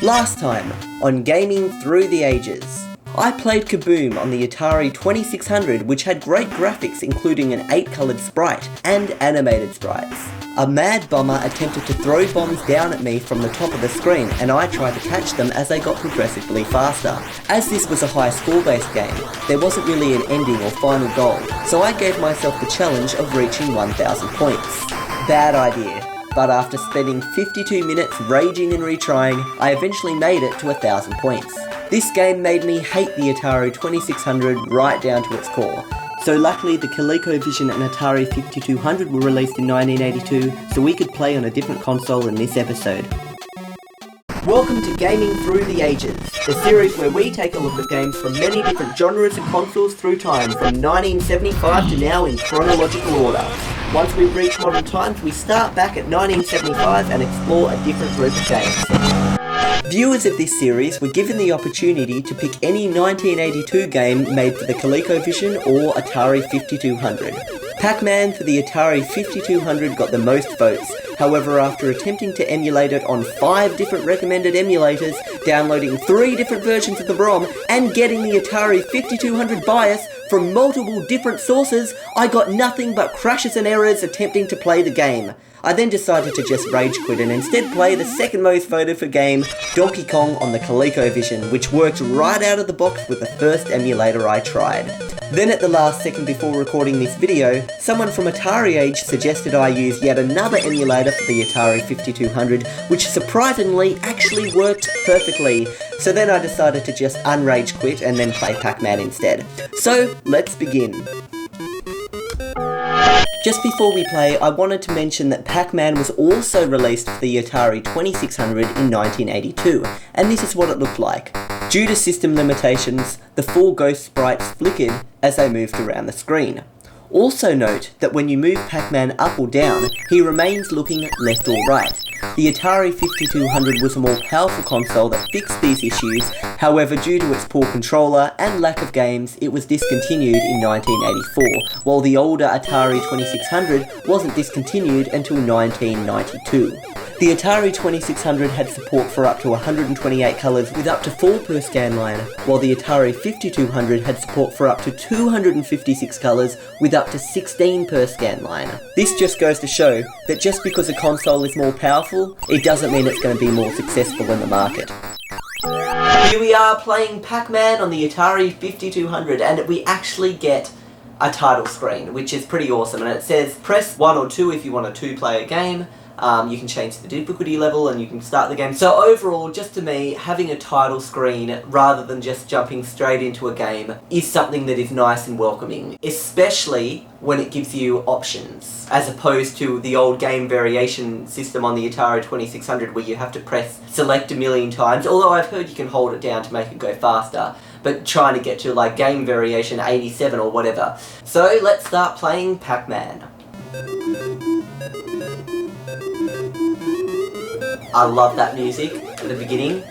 Last time, on Gaming Through the Ages, I played Kaboom on the Atari 2600, which had great graphics including an 8-coloured sprite and animated sprites. A mad bomber attempted to throw bombs down at me from the top of the screen, and I tried to catch them as they got progressively faster. As this was a high score-based game, there wasn't really an ending or final goal, so I gave myself the challenge of reaching 1000 points. Bad idea. But after spending 52 minutes raging and retrying, I eventually made it to 1000 points. This game made me hate the Atari 2600 right down to its core. So luckily the ColecoVision and Atari 5200 were released in 1982, so we could play on a different console in this episode. Welcome to Gaming Through the Ages, the series where we take a look at games from many different genres and consoles through time, from 1975 to now in chronological order. Once we reach modern times, we start back at 1975 and explore a different group of games. Viewers of this series were given the opportunity to pick any 1982 game made for the ColecoVision or Atari 5200. Pac-Man for the Atari 5200 got the most votes. However, after attempting to emulate it on 5 different recommended emulators, downloading 3 different versions of the ROM, and getting the Atari 5200 BIOS from multiple different sources, I got nothing but crashes and errors attempting to play the game. I then decided to just rage quit and instead play the second most voted for game, Donkey Kong on the ColecoVision, which worked right out of the box with the first emulator I tried. Then at the last second before recording this video, someone from Atari Age suggested I use yet another emulator for the Atari 5200, which surprisingly actually worked perfectly. So then I decided to just unrage quit and then play Pac-Man instead. So let's begin. Just before we play, I wanted to mention that Pac-Man was also released for the Atari 2600 in 1982, and this is what it looked like. Due to system limitations, the 4 ghost sprites flickered as they moved around the screen. Also note that when you move Pac-Man up or down, he remains looking left or right. The Atari 5200 was a more powerful console that fixed these issues, however due to its poor controller and lack of games, it was discontinued in 1984, while the older Atari 2600 wasn't discontinued until 1992. The Atari 2600 had support for up to 128 colours with up to 4 per scan line, while the Atari 5200 had support for up to 256 colours with up to 16 per scan line. This just goes to show that just because a console is more powerful, it doesn't mean it's going to be more successful in the market. Here we are playing Pac-Man on the Atari 5200, and we actually get a title screen, which is pretty awesome, and it says press 1 or 2 if you want a 2-player game. You can change the difficulty level and you can start the game. So overall, just to me, having a title screen rather than just jumping straight into a game is something that is nice and welcoming, especially when it gives you options, as opposed to the old game variation system on the Atari 2600 where you have to press select a million times, although I've heard you can hold it down to make it go faster, but trying to get to like game variation 87 or whatever. So let's start playing Pac-Man. I love that music at the beginning.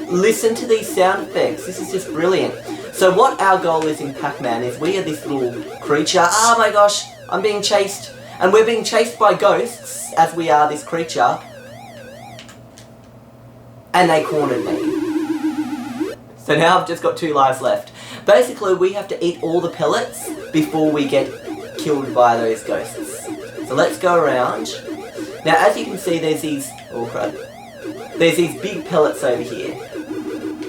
Listen to these sound effects, this is just brilliant. So what our goal is in Pac-Man is we are this little creature. Oh my gosh, I'm being chased. And we're being chased by ghosts, as we are this creature. And they cornered me. So now I've just got 2 lives left. Basically, we have to eat all the pellets before we get killed by those ghosts. So let's go around. Now, as you can see, there's these big pellets over here,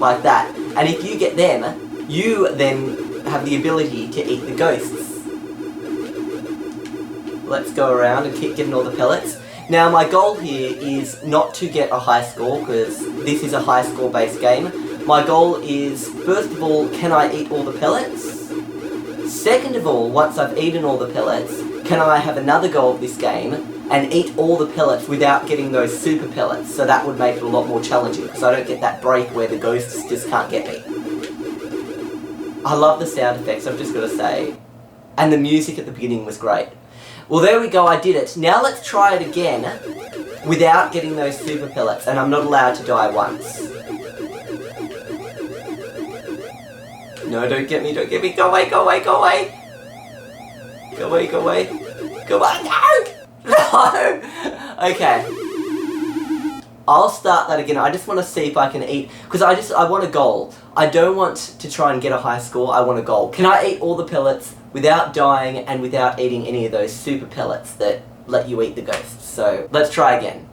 like that. And if you get them, you then have the ability to eat the ghosts. Let's go around and keep getting all the pellets. Now, my goal here is not to get a high score, because this is a high score based game. My goal is, first of all, can I eat all the pellets? Second of all, once I've eaten all the pellets, can I have another go of this game and eat all the pellets without getting those super pellets? So that would make it a lot more challenging, because I don't get that break where the ghosts just can't get me. I love the sound effects, I've just got to say. And the music at the beginning was great. Well, there we go, I did it. Now let's try it again without getting those super pellets, and I'm not allowed to die once. No, don't get me, don't get me. Go away, go away, go away. Go away, go away. Go away. No! No! Okay. I'll start that again. I just want to see if I can eat, because I want a goal. I don't want to try and get a high score, I want a goal. Can I eat all the pellets without dying and without eating any of those super pellets that let you eat the ghosts? So, let's try again.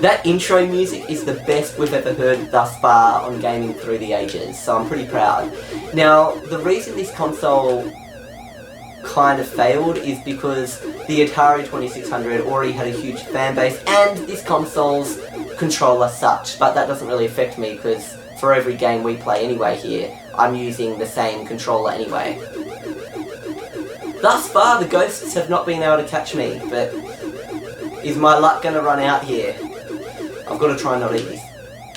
That intro music is the best we've ever heard thus far on Gaming Through the Ages, so I'm pretty proud. Now, the reason this console kind of failed is because the Atari 2600 already had a huge fan base and this console's controller sucked, but that doesn't really affect me because for every game we play anyway here, I'm using the same controller anyway. Thus far, the ghosts have not been able to catch me, but is my luck going to run out here? I've got to try and not eat this.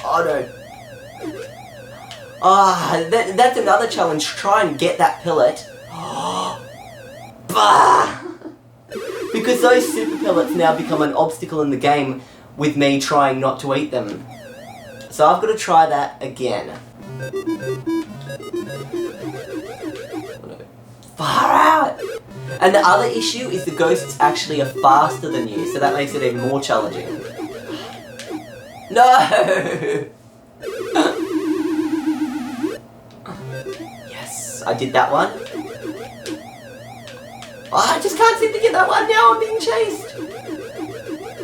Oh no. Ah, that's another challenge. Try and get that pellet. Bah! Because those super pellets now become an obstacle in the game with me trying not to eat them. So I've got to try that again. Far out! And the other issue is the ghosts actually are faster than you, so that makes it even more challenging. No! Yes, I did that one. Oh, I just can't seem to get that one now, I'm being chased!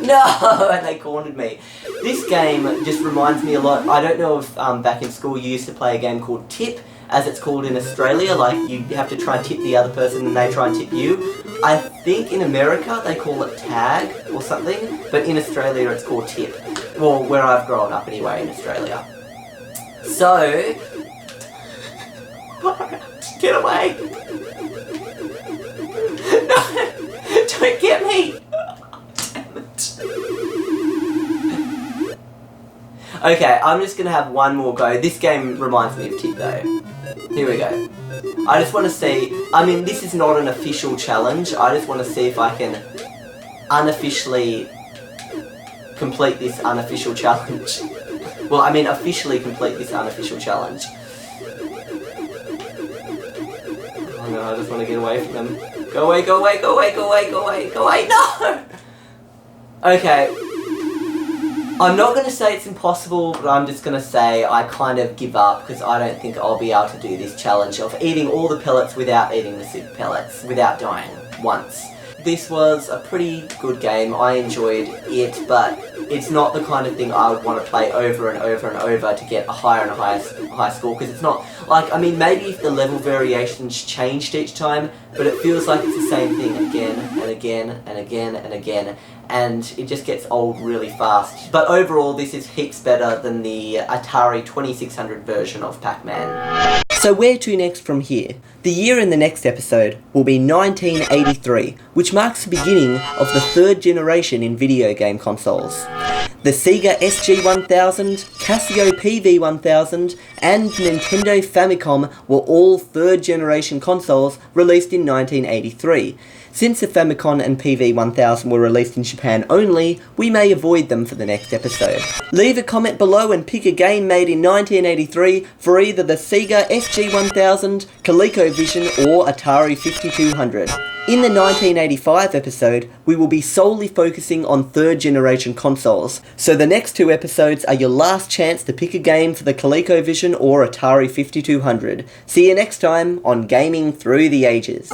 No, and they cornered me. This game just reminds me a lot, I don't know if back in school you used to play a game called Tip, as it's called in Australia, like you have to try and tip the other person and they try and tip you. I think in America they call it tag or something, but in Australia it's called tip. Well, where I've grown up anyway, in Australia. So... Get away! No! Don't get me! Damn it. Okay, I'm just gonna have one more go. This game reminds me of Tip though. Here we go. I just want to see, I mean this is not an official challenge, I just want to see if I can unofficially complete this unofficial challenge. Well, I mean officially complete this unofficial challenge. Oh no, I just want to get away from them. Go away, go away, go away, go away, go away, go away, no! Okay. I'm not going to say it's impossible, but I'm just going to say I kind of give up because I don't think I'll be able to do this challenge of eating all the pellets without eating the super pellets, without dying once. This was a pretty good game, I enjoyed it, but it's not the kind of thing I would want to play over and over and over to get a higher and higher score, because it's not, like, I mean, maybe if the level variations changed each time, but it feels like it's the same thing again and again and again and again, and it just gets old really fast. But overall, this is heaps better than the Atari 2600 version of Pac-Man. So where to next from here? The year in the next episode will be 1983, which marks the beginning of the third generation in video game consoles. The Sega SG-1000, Casio PV-1000, and Nintendo Famicom were all third generation consoles released in 1983. Since the Famicom and PV-1000 were released in Japan only, we may avoid them for the next episode. Leave a comment below and pick a game made in 1983 for either the Sega SG-1000, ColecoVision or Atari 5200. In the 1985 episode, we will be solely focusing on third generation consoles, so the next two episodes are your last chance to pick a game for the ColecoVision or Atari 5200. See you next time on Gaming Through the Ages.